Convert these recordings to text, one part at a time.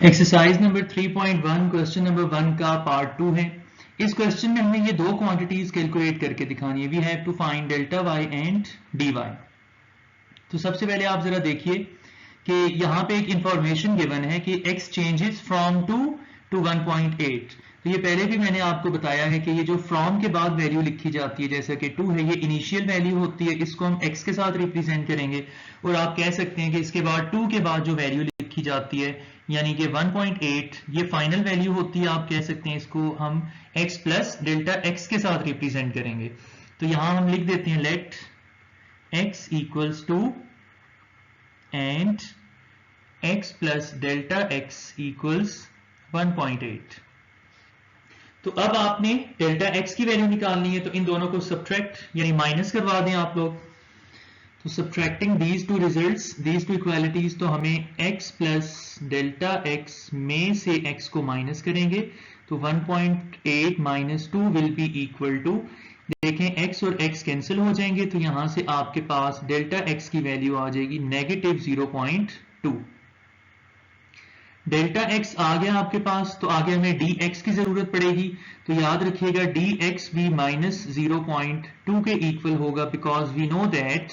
Exercise number 3.1 question number 1 का part 2 है। इस क्वेश्चन में हमें ये दो क्वांटिटीज कैलकुलेट करके दिखानी है। We have to find delta Y and D Y. तो सबसे पहले आप जरा देखिए कि यहाँ पे एक इंफॉर्मेशन गिवन है कि x चेंजेस फ्रॉम 2 टू 1.8। तो ये पहले भी मैंने आपको बताया है कि ये जो फ्रॉम के बाद वैल्यू लिखी जाती है जैसा कि 2 है, ये इनिशियल वैल्यू होती है, इसको हम x के साथ रिप्रेजेंट करेंगे। और आप कह सकते हैं कि इसके बाद 2 के बाद जो वैल्यू लिखी जाती है यानी कि 1.8 ये फाइनल वैल्यू होती है। आप कह सकते हैं इसको हम x प्लस डेल्टा x के साथ रिप्रेजेंट करेंगे। तो यहां हम लिख देते हैं let x equals two and x plus delta x equals 1.8। तो अब आपने डेल्टा x की वैल्यू निकालनी है, तो इन दोनों को सब्ट्रैक्ट यानी माइनस करवा दें आप लोग। तो subtracting these two results, these two equalities, तो हमें x प्लस डेल्टा x में से x को माइनस करेंगे तो 1.8 minus 2 will be equal to, देखें x और x कैंसिल हो जाएंगे तो यहां से आपके पास डेल्टा x की वैल्यू आ जाएगी नेगेटिव 0.2। डेल्टा x आ गया आपके पास, तो आगे हमें dx की जरूरत पड़ेगी। तो याद रखिएगा dx भी माइनस 0.2 के इक्वल होगा because we know that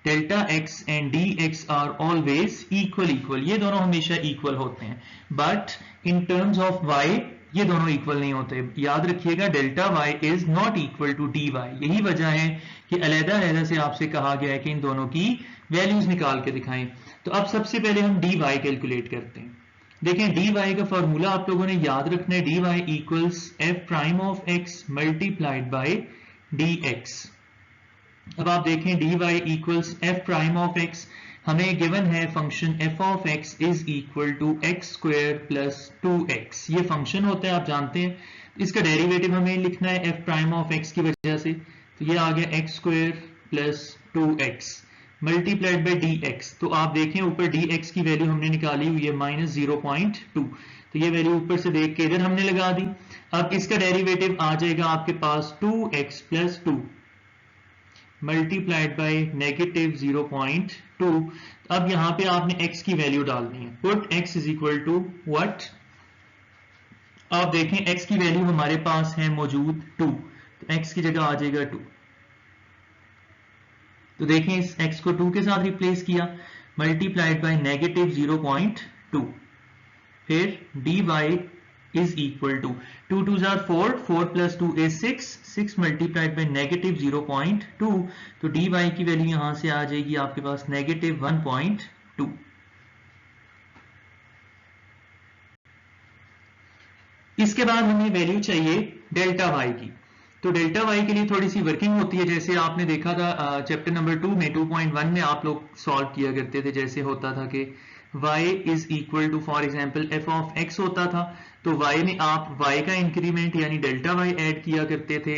delta x and dx are always equal. ये दोनों हमेशा इक्वल होते हैं, but in terms of y ये दोनों इक्वल नहीं होते। याद रखिएगा delta y is not equal to dy। यही वजह है कि अलग-अलग से आपसे कहा गया है कि इन दोनों की वैल्यूज निकाल के दिखाएं। तो अब सबसे पहले हम dy कैलकुलेट करते हैं। देखें dy का फॉर्मूला आप लोगों ने याद रखना है, dy equals f prime of x multiplied by dx। अब आप देखें dy equals f prime of x, हमें गिवन है function f of x is equal to X square plus 2x। ये फंक्शन होता है, आप जानते हैं। इसका डेरिवेटिव हमें लिखना है f प्राइम ऑफ x की वजह से, तो ये आ गया x square plus 2x multiplied by dx। तो आप देखें ऊपर dx की वैल्यू हमने निकाली हुई है माइनस 0.2, तो ये वैल्यू ऊपर से देख के इधर हमने लगा दी। अब इसका डेरिवेटिव आ जाएगा आपके पास 2x plus 2 multiplied by negative 0.2। अब यहां पे आपने x की वैल्यू डालनी है, put x is equal to what. आप देखें x की वैल्यू हमारे पास है मौजूद 2, तो x की जगह आ जाएगा 2। तो देखें इस x को 2 के साथ रिप्लेस किया, मल्टीप्लाइड बाय नेगेटिव 0.2, फिर dy is equal to 2 2s are 4, 4 plus 2 is 6, 6 multiplied by negative 0.2। तो dy की वैल्यू यहां से आ जाएगी आपके पास नेगेटिव 1.2। इसके बाद हमें वैल्यू चाहिए डेल्टा y की। तो डेल्टा y के लिए थोड़ी सी वर्किंग होती है, जैसे आपने देखा था चैप्टर नंबर 2 में 2.1 में आप लोग सॉल्व किया करते थे। जैसे होता था कि y is equal to for example f of x होता था, तो y में आप y का इंक्रीमेंट यानी डेल्टा y ऐड किया करते थे,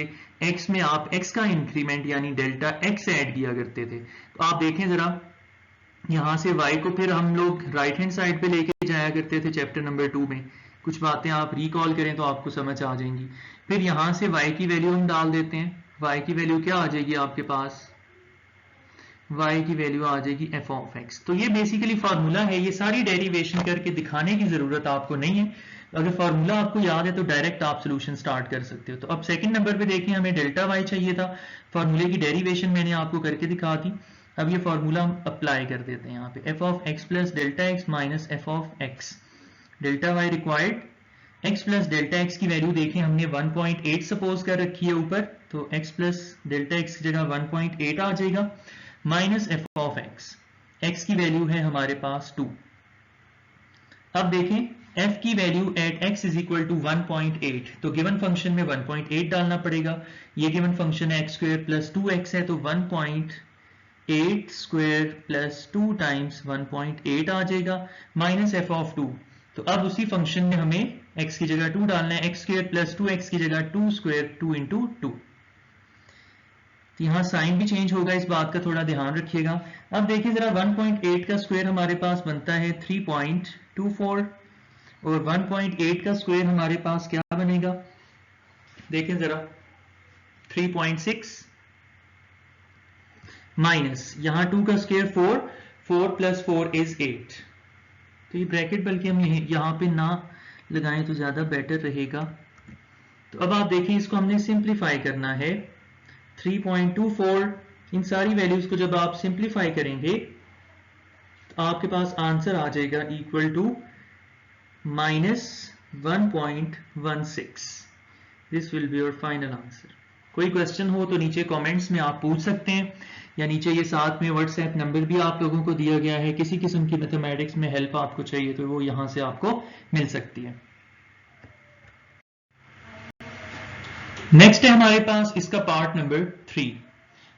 x में आप x का इंक्रीमेंट यानी डेल्टा x ऐड किया करते थे। तो आप देखें जरा यहां से y को फिर हम लोग राइट हैंड साइड पे लेके जाया करते थे चैप्टर नंबर 2 में। कुछ बातें आप रिकॉल करें तो आपको समझ आ जाएंगी। फिर यहां से y की वैल्यू हम डाल देते हैं, y की वैल्यू क्या आ जाएगी आपके पास, y की वैल्यू आ जाएगी f ऑफ x। तो ये बेसिकली फार्मूला है, ये सारी डेरिवेशन करके दिखाने की जरूरत आपको नहीं है। अगर फार्मूला आपको याद है तो डायरेक्ट आप सोल्यूशन स्टार्ट कर सकते हो। तो अब सेकंड नंबर पे देखें, हमें डेल्टा y चाहिए था, फार्मूले की डेरिवेशन मैंने आपको करके दिखा दी। अब ये फार्मूला हम अप्लाई कर देते हैं यहाँ पे, f of x plus delta x minus f of x, delta y required x plus delta x की वैल्यू देखें हमने 1.8 सपोज कर रखी है ऊपर, तो x प्लस डेल्टा x की जगह 1.8 आ जाएगा माइनस f ऑफ x की वैल्यू है हमारे पास 2। अब देखें f की value at x is equal to 1.8, तो गिवन फंक्शन में 1.8 डालना पड़ेगा। ये गिवन फंक्शन है x स्क्वायर प्लस 2x है, तो 1.8 स्क्वायर प्लस 2 टाइम्स 1.8 आ जाएगा माइनस f ऑफ 2। तो अब उसी फंक्शन में हमें x की जगह 2 डालना है, x स्क्वायर प्लस 2x की जगह 2 स्क्वायर 2 इंटू 2। तो यहाँ साइन भी चेंज होगा, इस बात का थोड़ा ध्यान रखिएगा। अब देखिए जरा 1.8 का स्क्वायर हमारे पास बनता है 3.24 और 1.8 का स्क्वायर हमारे पास क्या बनेगा, देखें जरा 3.6 माइनस यहाँ 2 का स्क्वायर 4, 4 प्लस 4 इज 8, तो ये ब्रैकेट बल्कि हम यहाँ पे ना लगाएं तो ज़्यादा बेटर रहेगा। तो अब आप देखिए इसको हमने सिंप्लीफाई करना है। 3.24 इन सारी वैल्यूज को जब आप सिंप्लीफाई करेंगे तो आपके पास आंसर आ जाएगा equal to -1.16। This will be your final answer. कोई क्वेश्चन हो तो नीचे कमेंट्स में आप पूछ सकते हैं, या नीचे ये साथ में व्हाट्सएप नंबर भी आप लोगों को दिया गया है। किसी किस्म की मैथमेटिक्स में हेल्प आपको चाहिए तो वो यहां से आपको मिल सकती है। नेक्स्ट है हमारे पास इसका पार्ट नंबर 3।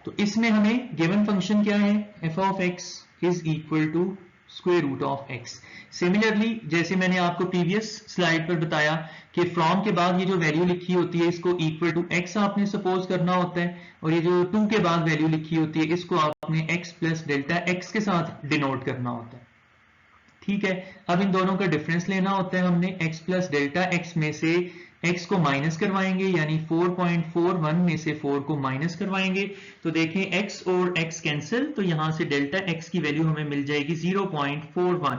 तो इसमें हमें गिवन फंक्शन क्या है, f of x is equal to square root of x। Similarly जैसे मैंने आपको प्रीवियस स्लाइड पर बताया कि फ्रॉम के बाद ये जो वैल्यू लिखी होती है इसको इक्वल टू x आपने सपोज करना होता है, और ये जो 2 के बाद वैल्यू लिखी होती है इसको आपने x प्लस डेल्टा x के साथ डिनोट करना होता है। ठीक है, अब इन दोनों का डिफरेंस लेना होता है हमने। x प्लस डेल्टा x में से x को माइनस करवाएंगे, यानी 4.41 में से 4 को माइनस करवाएंगे तो देखें x और x कैंसिल, तो यहां से डेल्टा x की वैल्यू हमें मिल जाएगी 0.41।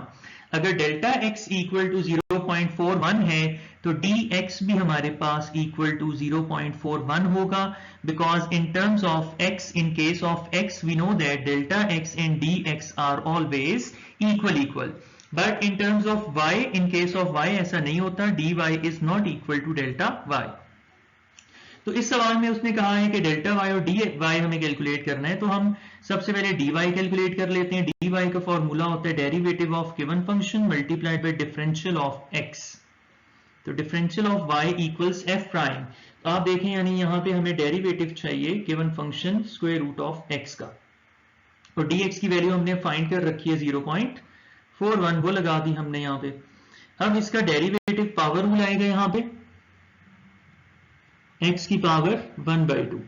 अगर डेल्टा x इक्वल टू 0.41 है तो dx भी हमारे पास इक्वल टू 0.41 होगा, because in terms of x, in case of x we know that delta x and dx are always equal. But in terms of y, in case of y ऐसा नहीं होता, dy is not equal to delta y। तो इस सवाल में उसने कहा है कि डेल्टा y और dy हमें कैलकुलेट करना है, तो हम सबसे पहले dy कैलकुलेट कर लेते हैं। dy का फॉर्मूला होता है derivative of given function multiplied by differential of x। तो differential of y equals f prime. तो आप देखें यानी यहाँ पे हमें डेरिवेटिव चाहिए given function square root of x का, और dx की वैल्यू हमने फाइंड कर रखी है 0.41, वो लगा दी हमने यहाँ पे। अब इसका डेरिवेटिव पावर रूल आएगा यहाँ पे, x की पावर 1/2।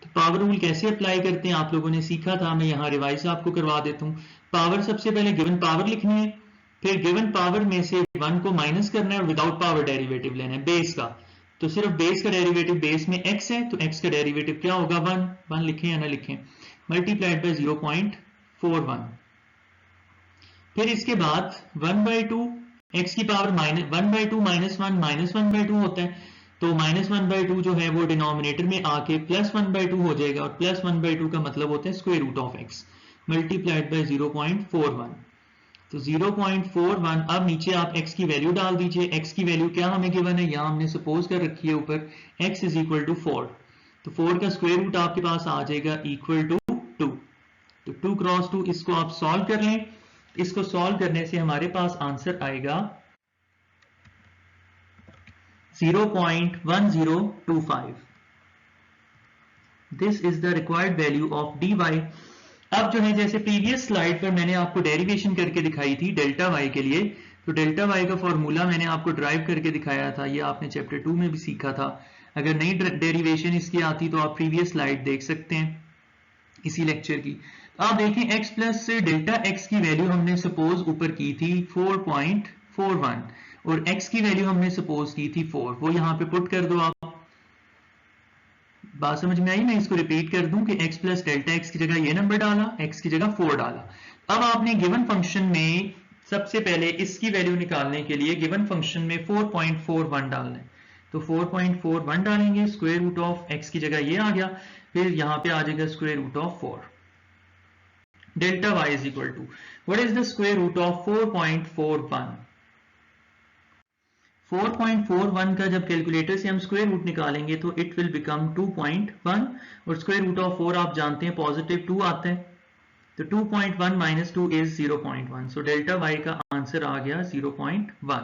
तो पावर रूल कैसे अप्लाई करते हैं आप लोगों ने सीखा था, मैं यहाँ रिवाइज आपको करवा देता हूँ। पावर सबसे पहले गिवन पावर लिखनी है, फिर गिवन पावर में से 1 को माइनस करना है और विदाउट पावर डेरिवेटिव लेना है बेस का। तो सिर्फ बेस का डेरिवेटिव, बेस में x है तो x का डेरिवेटिव क्या होगा 1 लिखें या ना लिखें, मल्टीप्लाइड बाय 0.41। फिर इसके बाद 1/2, x की पावर 1/2 माइनस 1 -1/2 होता है, तो -1/2 जो है वो डिनोमिनेटर में आके +1/2 हो जाएगा, और +1/2 का मतलब होता है square root of x multiplied by 0.41। तो 0.41, अब नीचे आप x की वैल्यू डाल दीजिए। x की वैल्यू क्या हमें गिवन है, यहाँ हमने सपोज कर रखी है ऊपर x इज इक्वल टू 4। तो 4 का स्क्वायर रूट आपके पास आ जाएगा इक्वल टू 2। तो 2 क्रॉस 2 इसको आप सॉल्व कर लें। इसको सॉल्व करने से हमारे पास आंसर आएगा 0.1025। This is the required value of dy। अब जो है जैसे प्रीवियस स्लाइड पर मैंने आपको डेरिवेशन करके दिखाई थी डेल्टा y के लिए, तो डेल्टा y का फॉर्मूला मैंने आपको ड्राइव करके दिखाया था, ये आपने चैप्टर 2 में भी सीखा था। अगर नई डेरिवेशन इसकी आती तो आप प्रीवियस स्लाइड देख सकते हैं इसी लेक्चर की। आप देखें x प्लस डेल्टा x की वैल्यू हमने सपोज ऊपर की थी 4.41, और x की वैल्यू हमने सपोज की थी 4, वो यहाँ पे पुट कर दो आप। बात समझ में आई? मैं इसको रिपीट कर दूं कि x प्लस डेल्टा x की जगह ये नंबर डाला, x की जगह 4 डाला। अब आपने गिवन फंक्शन में सबसे पहले इसकी वैल्यू निकालने के लिए गिवन फंक्शन में 4.41 डालना है, तो 4.41 डालेंगे, स्क्वायर रूट ऑफ x की जगह ये आ गया, फिर यहाँ पे आ जाएगा square root of 4। Delta y is equal to what is the square root of 4.41। 4.41 का जब कैलकुलेटर से हम स्क्वायर रूट निकालेंगे तो इट विल बिकम 2.1, और स्क्वायर रूट ऑफ 4 आप जानते हैं पॉजिटिव 2 आता है, तो 2.1 minus 2 is 0.1। So delta y का आंसर आ गया 0.1।